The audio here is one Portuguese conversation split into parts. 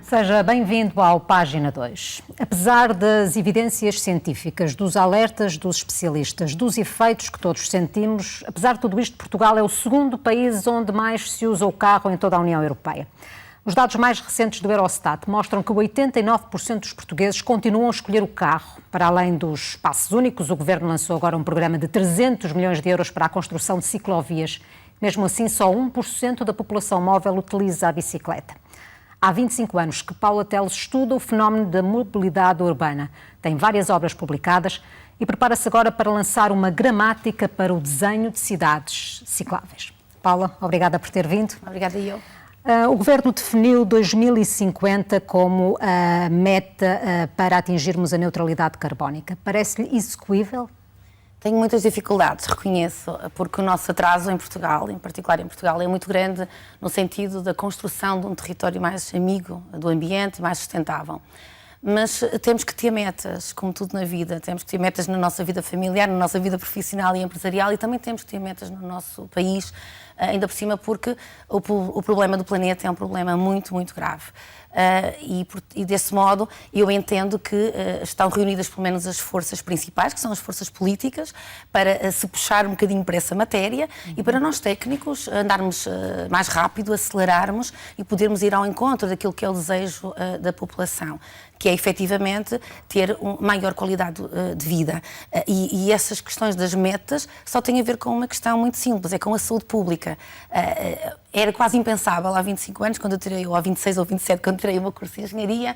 Seja bem-vindo ao Página 2. Apesar das evidências científicas, dos alertas dos especialistas, dos efeitos que todos sentimos, apesar de tudo isto, Portugal é o segundo país onde mais se usa o carro em toda a União Europeia. Os dados mais recentes do Eurostat mostram que 89% dos portugueses continuam a escolher o carro. Para além dos passos únicos, o Governo lançou agora um programa de 300 milhões de euros para a construção de ciclovias. Mesmo assim, só 1% da população móvel utiliza a bicicleta. Há 25 anos que Paula Teles estuda o fenómeno da mobilidade urbana. Tem várias obras publicadas e prepara-se agora para lançar uma gramática para o desenho de cidades cicláveis. Paula, obrigada por ter vindo. Obrigada eu. O Governo definiu 2050 como a meta para atingirmos a neutralidade carbónica. Parece-lhe execuível? Tenho muitas dificuldades, reconheço, porque o nosso atraso em Portugal, em particular em Portugal, é muito grande no sentido da construção de um território mais amigo do ambiente e mais sustentável. Mas temos que ter metas, como tudo na vida. Temos que ter metas na nossa vida familiar, na nossa vida profissional e empresarial e também temos que ter metas no nosso país, ainda por cima porque o problema do planeta é um problema muito, muito grave. E desse modo eu entendo que estão reunidas pelo menos as forças principais, que são as forças políticas, para se puxar um bocadinho para essa matéria e para nós técnicos andarmos mais rápido, acelerarmos e podermos ir ao encontro daquilo que é o desejo da população, que é efetivamente ter uma maior qualidade de vida. E essas questões das metas só têm a ver com uma questão muito simples, é com a saúde pública. Era quase impensável há 25 anos, quando eu tirei, ou há 26 ou 27, quando tirei o meu curso de engenharia,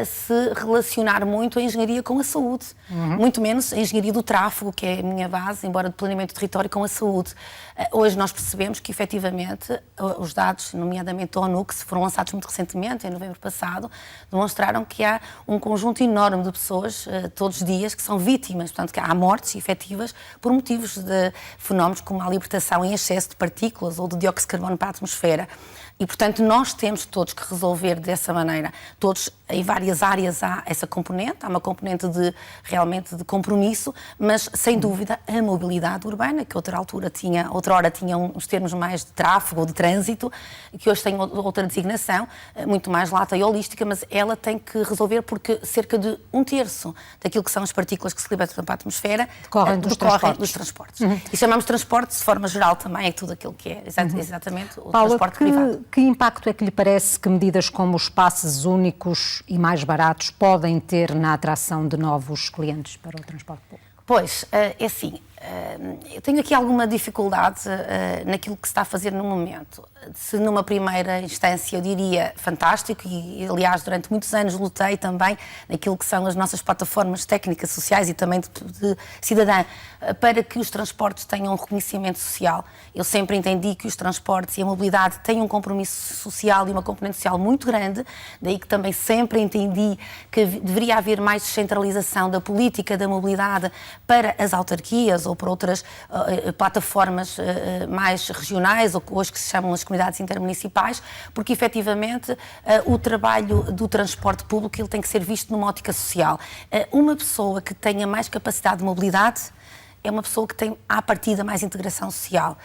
se relacionar muito a engenharia com a saúde. Muito menos a engenharia do tráfego, que é a minha base, embora de planeamento do território, com a saúde. Hoje nós percebemos que, efetivamente, os dados, nomeadamente da ONU, que foram lançados muito recentemente, em novembro passado, demonstraram que há um conjunto enorme de pessoas, todos os dias, que são vítimas, portanto, que há mortes efetivas por motivos de fenómenos como a libertação em excesso de partículas ou de dióxido de carbono para a atmosfera. E, portanto, nós temos todos que resolver dessa maneira. Todos, em várias áreas, há essa componente, há uma componente realmente de compromisso, mas, sem dúvida, a mobilidade urbana, que outra hora tinha uns termos mais de tráfego ou de trânsito, que hoje tem outra designação, muito mais lata e holística, mas ela tem que resolver porque cerca de 1/3 daquilo que são as partículas que se libertam para a atmosfera decorrem dos transportes. E chamamos transporte, de forma geral, também é tudo aquilo que é exatamente o Paula, transporte privado. Que impacto é que lhe parece que medidas como os passes únicos e mais baratos podem ter na atração de novos clientes para o transporte público? Pois, é assim, eu tenho aqui alguma dificuldade naquilo que se está a fazer no momento. Se numa primeira instância eu diria fantástico e aliás durante muitos anos lutei também naquilo que são as nossas plataformas técnicas sociais e também de cidadã para que os transportes tenham um reconhecimento social. Eu sempre entendi que os transportes e a mobilidade têm um compromisso social e uma componente social muito grande, daí que também sempre entendi que deveria haver mais descentralização da política da mobilidade para as autarquias ou para outras plataformas mais regionais ou hoje que se chamam as comunidades intermunicipais, porque efetivamente o trabalho do transporte público ele tem que ser visto numa ótica social. Uma pessoa que tenha mais capacidade de mobilidade é uma pessoa que tem à partida mais integração social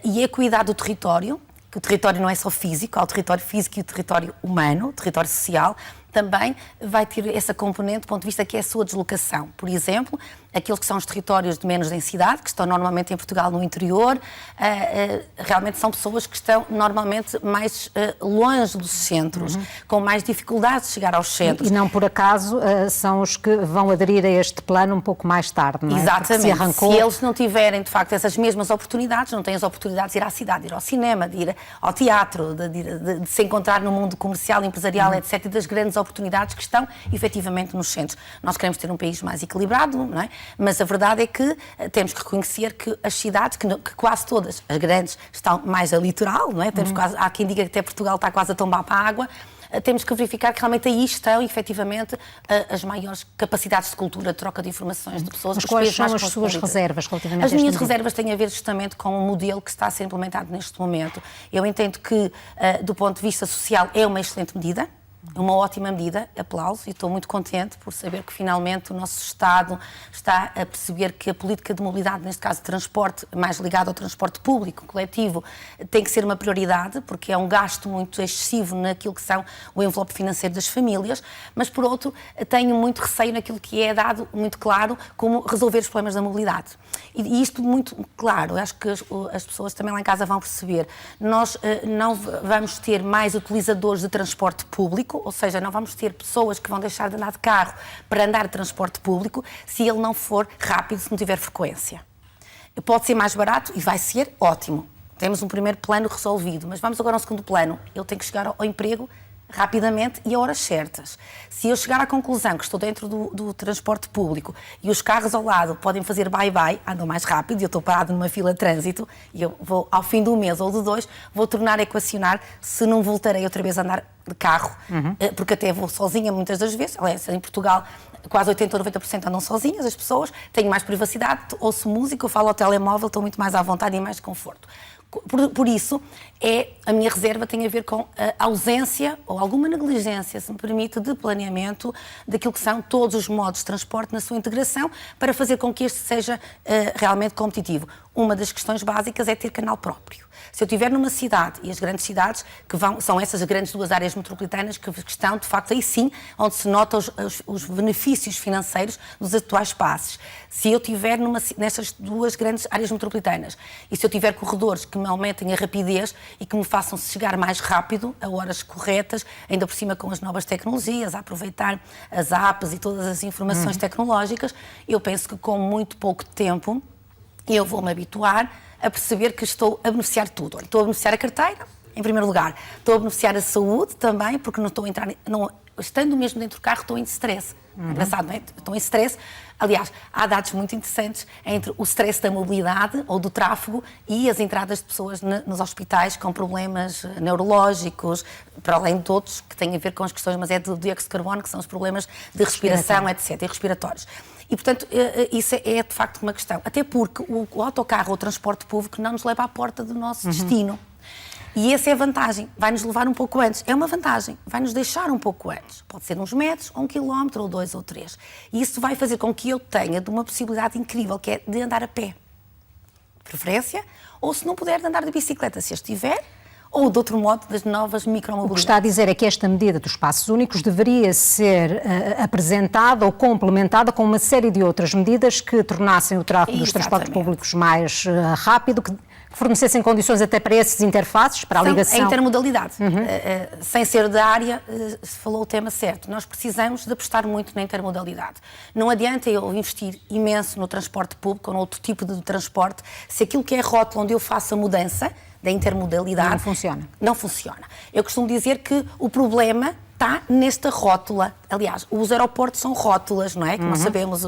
e é cuidar do território, que o território não é só físico, há o território físico e o território humano, o território social, também vai ter essa componente do ponto de vista que é a sua deslocação. Por exemplo, aqueles que são os territórios de menos densidade, que estão normalmente em Portugal no interior, realmente são pessoas que estão normalmente mais longe dos centros, com mais dificuldade de chegar aos centros. E não por acaso são os que vão aderir a este plano um pouco mais tarde, não é? Exatamente. Se eles não tiverem, de facto, essas mesmas oportunidades, não têm as oportunidades de ir à cidade, de ir ao cinema, de ir ao teatro, de se encontrar no mundo comercial, empresarial, etc., e das grandes oportunidades que estão efetivamente nos centros. Nós queremos ter um país mais equilibrado, não é? Mas a verdade é que temos que reconhecer que as cidades, que quase todas, as grandes, estão mais a litoral, não é? Temos quase, há quem diga que até Portugal está quase a tombar para a água. Temos que verificar que realmente aí estão, efetivamente, as maiores capacidades de cultura, de troca de informações de pessoas. Mas quais são as suas reservas relativamente a este As minhas reservas têm a ver justamente com o modelo que está a ser implementado neste momento. Eu entendo que, do ponto de vista social, é uma excelente medida. Uma ótima medida, aplauso, e estou muito contente por saber que finalmente o nosso Estado está a perceber que a política de mobilidade, neste caso de transporte, mais ligada ao transporte público, coletivo, tem que ser uma prioridade, porque é um gasto muito excessivo naquilo que são o envelope financeiro das famílias, mas por outro tenho muito receio naquilo que é dado muito claro como resolver os problemas da mobilidade. E isto muito claro, acho que as pessoas também lá em casa vão perceber. Nós não vamos ter mais utilizadores de transporte público, ou seja, não vamos ter pessoas que vão deixar de andar de carro para andar de transporte público se ele não for rápido, se não tiver frequência. Pode ser mais barato e vai ser ótimo. Temos um primeiro plano resolvido, mas vamos agora ao segundo plano. Eu tenho que chegar ao emprego rapidamente e a horas certas. Se eu chegar à conclusão que estou dentro do transporte público e os carros ao lado podem fazer bye-bye, andam mais rápido e eu estou parado numa fila de trânsito e eu vou, ao fim do mês ou de 2, vou tornar a equacionar se não voltarei outra vez a andar de carro, porque até vou sozinha muitas das vezes. Aliás, em Portugal quase 80% ou 90% andam sozinhas as pessoas, tenho mais privacidade, ouço música, eu falo ao telemóvel, estou muito mais à vontade e mais conforto. Por isso, a minha reserva tem a ver com a ausência ou alguma negligência, se me permite, de planeamento daquilo que são todos os modos de transporte na sua integração para fazer com que este seja realmente competitivo. Uma das questões básicas é ter canal próprio. Se eu estiver numa cidade, e as grandes cidades, são essas grandes duas áreas metropolitanas que estão, de facto, aí sim, onde se notam os benefícios financeiros dos atuais passos. Se eu estiver nessas duas grandes áreas metropolitanas e se eu tiver corredores que me aumentem a rapidez e que me façam chegar mais rápido, a horas corretas, ainda por cima com as novas tecnologias, a aproveitar as apps e todas as informações tecnológicas, eu penso que com muito pouco tempo eu vou-me habituar a perceber que estou a beneficiar de tudo. Estou a beneficiar a carteira, em primeiro lugar. Estou a beneficiar a saúde também, porque não estou a entrar... estando mesmo dentro do carro, estou em stress. Engraçado, não é? Estou em stress. Aliás, há dados muito interessantes entre o stress da mobilidade ou do tráfego e as entradas de pessoas nos hospitais com problemas neurológicos, para além de outros que têm a ver com as questões, mas é do dióxido de carbono, que são os problemas de respiração, etc., e respiratórios. E, portanto, isso é de facto uma questão. Até porque o autocarro ou o transporte público não nos leva à porta do nosso destino. E essa é a vantagem. Vai-nos levar um pouco antes. É uma vantagem. Vai-nos deixar um pouco antes. Pode ser uns metros, ou 1 quilómetro, ou 2 ou 3. E isso vai fazer com que eu tenha de uma possibilidade incrível, que é de andar a pé. Preferência. Ou, se não puder, de andar de bicicleta, se estiver, ou de outro modo, das novas micromobilidades. O que está a dizer é que esta medida dos espaços únicos deveria ser apresentada ou complementada com uma série de outras medidas que tornassem o tráfego dos transportes públicos mais rápido, que fornecessem condições até para essas interfaces, para a ligação. A intermodalidade. Sem ser da área, se falou o tema certo. Nós precisamos de apostar muito na intermodalidade. Não adianta eu investir imenso no transporte público ou no outro tipo de transporte, se aquilo que é a rótula onde eu faço a mudança da intermodalidade... Não funciona. Não funciona. Eu costumo dizer que o problema está nesta rótula. Aliás, os aeroportos são rótulas, não é? Que nós sabemos,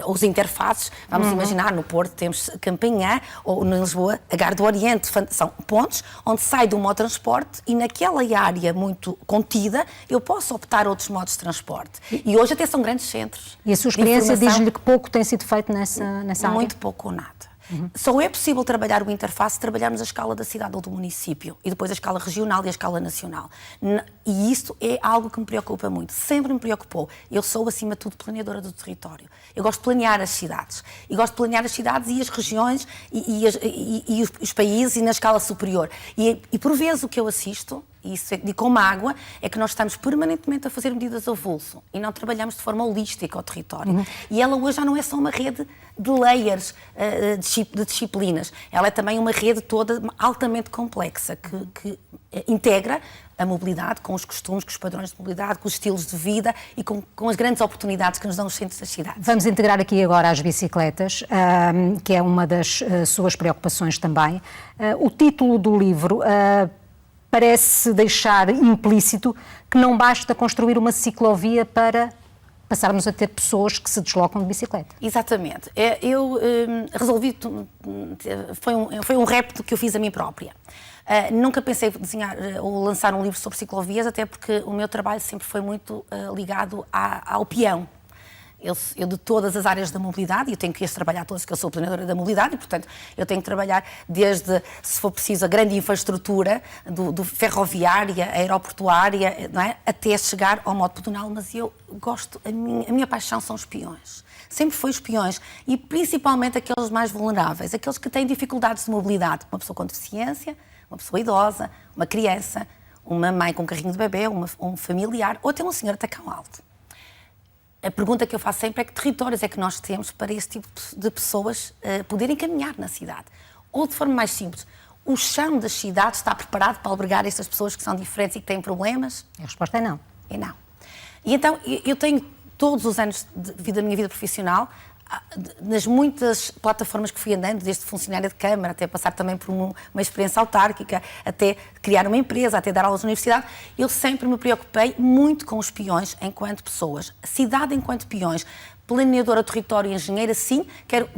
os interfaces, vamos imaginar, no Porto temos Campanhã, ou em Lisboa, a Gare do Oriente, são pontos onde sai do modo de transporte e naquela área muito contida eu posso optar outros modos de transporte. E hoje até são grandes centros. E a sua experiência diz-lhe que pouco tem sido feito nessa área? Muito pouco ou nada. Só é possível trabalhar o interface se trabalharmos a escala da cidade ou do município e depois a escala regional e a escala nacional. E isso é algo que me preocupa muito. Sempre me preocupou. Eu sou, acima de tudo, planeadora do território. Eu gosto de planear as cidades. E gosto de planear as cidades e as regiões e os países e na escala superior. E por vezes o que eu assisto, e isso é com mágoa, é que nós estamos permanentemente a fazer medidas a avulso e não trabalhamos de forma holística o território. E ela hoje já não é só uma rede de layers de disciplinas, ela é também uma rede toda altamente complexa que integra a mobilidade com os costumes, com os padrões de mobilidade, com os estilos de vida e com as grandes oportunidades que nos dão os centros das cidades. Vamos integrar aqui agora as bicicletas, que é uma das suas preocupações também. O título do livro parece deixar implícito que não basta construir uma ciclovia para passarmos a ter pessoas que se deslocam de bicicleta. Exatamente. Eu resolvi, foi um repto que eu fiz a mim própria. Nunca pensei desenhar ou lançar um livro sobre ciclovias, até porque o meu trabalho sempre foi muito ligado ao peão. Eu de todas as áreas da mobilidade, eu tenho que trabalhar todas, que eu sou planeadora da mobilidade, e, portanto, eu tenho que trabalhar desde, se for preciso, a grande infraestrutura, do ferroviária, aeroportuária, não é? Até chegar ao modo pedonal, mas eu gosto, a minha paixão são os peões. Sempre foi os peões, e principalmente aqueles mais vulneráveis, aqueles que têm dificuldades de mobilidade, uma pessoa com deficiência, uma pessoa idosa, uma criança, uma mãe com um carrinho de bebê, um familiar, ou até um senhor de tacão alto. A pergunta que eu faço sempre é que territórios é que nós temos para esse tipo de pessoas poderem caminhar na cidade? Ou, de forma mais simples, o chão das cidades está preparado para albergar estas pessoas que são diferentes e que têm problemas? A resposta é não. É não. E então, eu tenho todos os anos da minha vida profissional, nas muitas plataformas que fui andando, desde funcionária de Câmara, até passar também por uma experiência autárquica, até criar uma empresa, até dar aulas na universidade, eu sempre me preocupei muito com os peões enquanto pessoas. A cidade enquanto peões. Planeadora, território e engenheira, sim,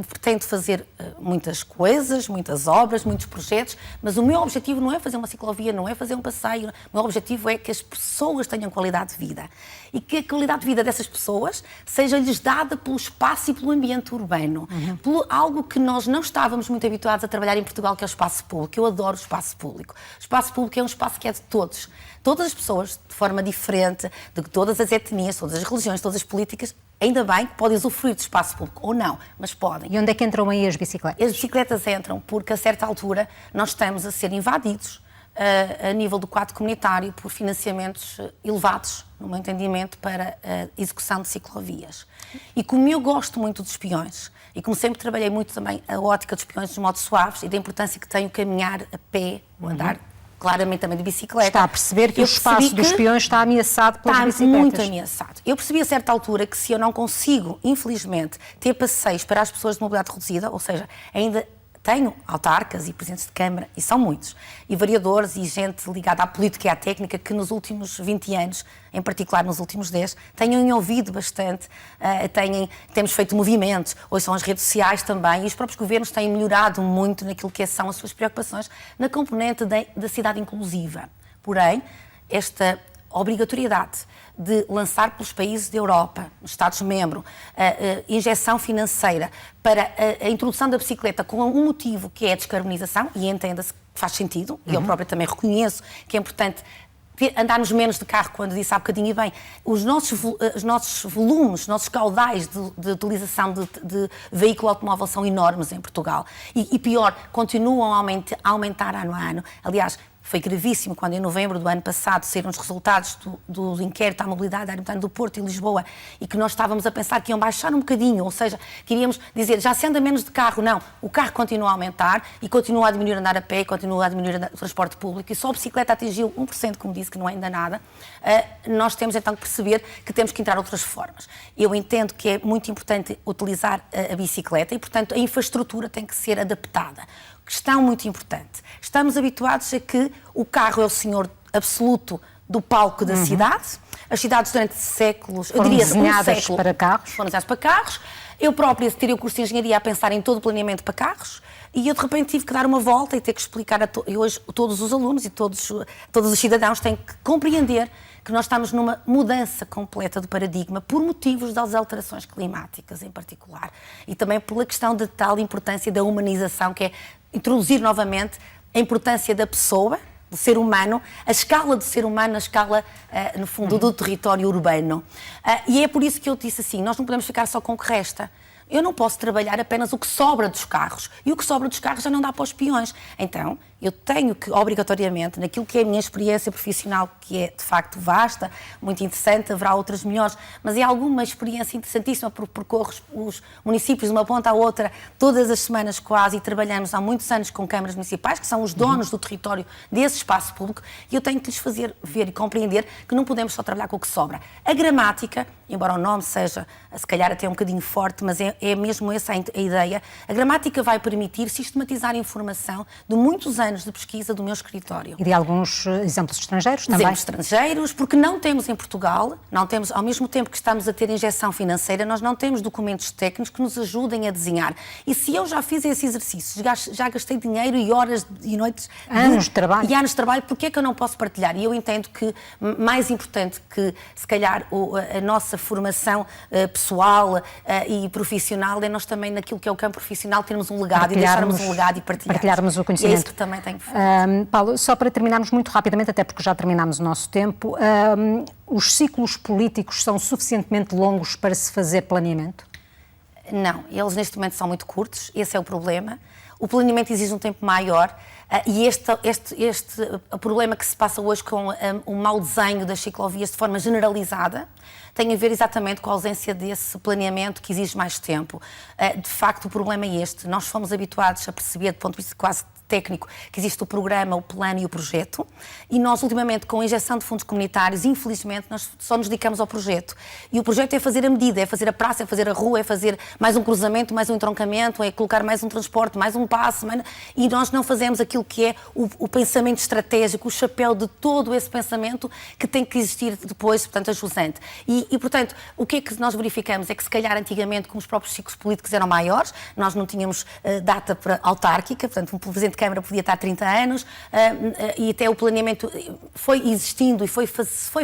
pretendo fazer muitas coisas, muitas obras, muitos projetos, mas o meu objetivo não é fazer uma ciclovia, não é fazer um passeio, o meu objetivo é que as pessoas tenham qualidade de vida e que a qualidade de vida dessas pessoas seja-lhes dada pelo espaço e pelo ambiente urbano, por algo que nós não estávamos muito habituados a trabalhar em Portugal, que é o espaço público. Eu adoro o espaço público. O espaço público é um espaço que é de todos. Todas as pessoas, de forma diferente, de todas as etnias, todas as religiões, todas as políticas, ainda bem que podem usufruir de espaço público, ou não, mas podem. E onde é que entram aí as bicicletas? As bicicletas entram porque, a certa altura, nós estamos a ser invadidos a nível do quadro comunitário por financiamentos elevados, no meu entendimento, para a execução de ciclovias. E como eu gosto muito dos peões, e como sempre trabalhei muito também a ótica dos peões dos modos suaves e da importância que tem o caminhar a pé, o andar claramente também de bicicleta. Está a perceber que o espaço dos peões está ameaçado pelas bicicletas. Está muito ameaçado. Eu percebi a certa altura que se eu não consigo, infelizmente, ter passeios para as pessoas de mobilidade reduzida, ou seja, ainda tenho autarcas e presidentes de Câmara, e são muitos, e vereadores e gente ligada à política e à técnica que nos últimos 20 anos, em particular nos últimos 10, tenham ouvido bastante, temos feito movimentos, hoje são as redes sociais também, e os próprios governos têm melhorado muito naquilo que são as suas preocupações na componente da cidade inclusiva. Porém, esta obrigatoriedade de lançar pelos países da Europa, os Estados-membros, injeção financeira para a introdução da bicicleta com um motivo que é a descarbonização, e entenda-se que faz sentido, e eu própria também reconheço que é importante andarmos menos de carro, quando disse há bocadinho e bem, os nossos volumes, os nossos caudais de utilização de veículo automóvel são enormes em Portugal. E pior, continuam a aumentar ano a ano. Aliás, foi gravíssimo quando, em novembro do ano passado, saíram os resultados do inquérito à mobilidade aeroportuária do Porto e Lisboa, e que nós estávamos a pensar que iam baixar um bocadinho, ou seja, queríamos dizer, já se anda menos de carro. Não, o carro continua a aumentar e continua a diminuir andar a pé, e continua a diminuir o transporte público, e só a bicicleta atingiu 1%, como disse, que não é ainda nada. Nós temos então que perceber que temos que entrar outras formas. Eu entendo que é muito importante utilizar a bicicleta e, portanto, a infraestrutura tem que ser adaptada. Questão muito importante. Estamos habituados a que o carro é o senhor absoluto do palco da cidade. As cidades durante séculos, foram desenhadas para carros. Foram desenhadas para carros. Eu própria tirei o curso de engenharia a pensar em todo o planeamento para carros, e eu de repente tive que dar uma volta e ter que explicar e hoje todos os alunos e todos os cidadãos têm que compreender que nós estamos numa mudança completa do paradigma por motivos das alterações climáticas em particular, e também pela questão de tal importância da humanização, que é introduzir novamente a importância da pessoa, do ser humano, a escala do ser humano, a escala, no fundo, do território urbano. E é por isso que eu disse assim, nós não podemos ficar só com o que resta. Eu não posso trabalhar apenas o que sobra dos carros. E o que sobra dos carros já não dá para os peões. Então, eu tenho que, obrigatoriamente, naquilo que é a minha experiência profissional, que é, de facto, vasta, muito interessante, haverá outras melhores, mas é alguma experiência interessantíssima, porque percorro os municípios de uma ponta à outra, todas as semanas quase, e trabalhamos há muitos anos com câmaras municipais, que são os donos do território desse espaço público, e eu tenho que lhes fazer ver e compreender que não podemos só trabalhar com o que sobra. A gramática, embora o nome seja, se calhar até um bocadinho forte, mas é mesmo essa a ideia, a gramática vai permitir sistematizar a informação de muitos anos anos de pesquisa do meu escritório. E de alguns exemplos estrangeiros também? Exemplos estrangeiros, porque não temos em Portugal, não temos, ao mesmo tempo que estamos a ter injeção financeira, nós não temos documentos técnicos que nos ajudem a desenhar. E se eu já fiz esse exercício, já gastei dinheiro e horas e noites... Anos de trabalho. E anos de trabalho, porque é que eu não posso partilhar? E eu entendo que mais importante que, se calhar, a nossa formação pessoal e profissional é nós também, naquilo que é o campo profissional, termos um legado e deixarmos um legado e partilharmos o conhecimento. E é isso que também tenho feito. Paulo, só para terminarmos muito rapidamente, até porque já terminámos o nosso tempo, os ciclos políticos são suficientemente longos para se fazer planeamento? Não, eles neste momento são muito curtos, esse é o problema. O planeamento exige um tempo maior e este problema que se passa hoje com o mau desenho das ciclovias de forma generalizada tem a ver exatamente com a ausência desse planeamento que exige mais tempo. De facto, o problema é este. Nós fomos habituados a perceber, do ponto de vista quase técnico, que existe o programa, o plano e o projeto, e nós, ultimamente, com a injeção de fundos comunitários, infelizmente, nós só nos dedicamos ao projeto. E o projeto é fazer a medida, é fazer a praça, é fazer a rua, é fazer mais um cruzamento, mais um entroncamento, é colocar mais um transporte, mais um passo, e nós não fazemos aquilo que é o pensamento estratégico, o chapéu de todo esse pensamento que tem que existir depois, portanto, ajusante. E, portanto, o que é que nós verificamos? É que, se calhar, antigamente, como os próprios ciclos políticos eram maiores, nós não tínhamos data para autárquica, portanto, um presidente de Câmara podia estar 30 anos e até o planeamento foi existindo e foi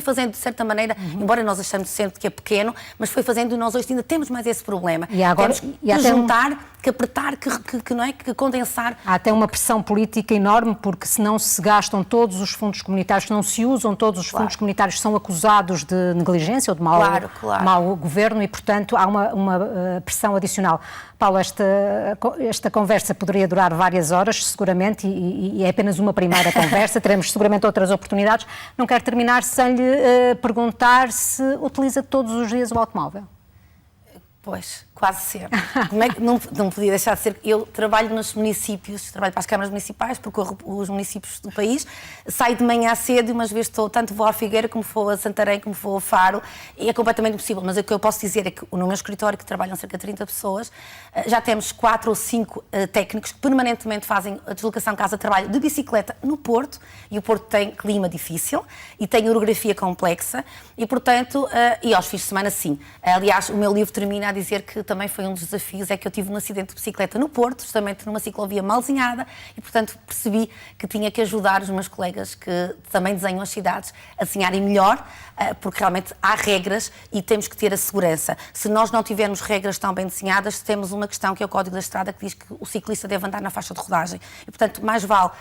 fazendo de certa maneira, embora nós achamos sempre que é pequeno, mas foi fazendo e nós hoje ainda temos mais esse problema. E agora, temos que juntar, que apertar, que não é, que condensar. Há até uma pressão política enorme, porque se não se gastam todos os fundos comunitários, se não se usam todos os fundos comunitários, são acusados de negligência ou de mau governo e, portanto, há uma pressão adicional. Paulo, esta conversa poderia durar várias horas, seguramente, e é apenas uma primeira conversa, teremos seguramente outras oportunidades. Não quero terminar sem lhe perguntar se utiliza todos os dias o automóvel. Pois, quase sempre. Como é que não podia deixar de ser? Eu trabalho nos municípios, trabalho para as câmaras municipais, percorro os municípios do país, saio de manhã cedo e umas vezes tanto vou à Figueira, como vou a Santarém, como vou a Faro, e é completamente impossível. Mas o que eu posso dizer é que no meu escritório, que trabalham cerca de 30 pessoas, já temos 4 ou 5 técnicos que permanentemente fazem a deslocação casa-trabalho de bicicleta no Porto, e o Porto tem clima difícil e tem orografia complexa, e portanto, e aos fins de semana sim. Aliás, o meu livro termina a dizer que também foi um dos desafios, é que eu tive um acidente de bicicleta no Porto, justamente numa ciclovia mal desenhada, e portanto percebi que tinha que ajudar os meus colegas que também desenham as cidades a desenharem melhor, porque realmente há regras e temos que ter a segurança. Se nós não tivermos regras tão bem desenhadas, temos uma questão que é o Código da Estrada, que diz que o ciclista deve andar na faixa de rodagem. E portanto, mais vale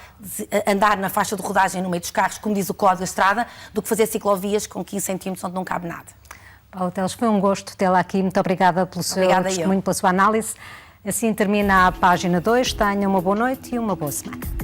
andar na faixa de rodagem no meio dos carros, como diz o Código da Estrada, do que fazer ciclovias com 15 centímetros onde não cabe nada. Paulo Teles, foi um gosto tê-la aqui. Muito obrigada pelo seu testemunho, pela sua análise. Assim termina a página 2. Tenha uma boa noite e uma boa semana.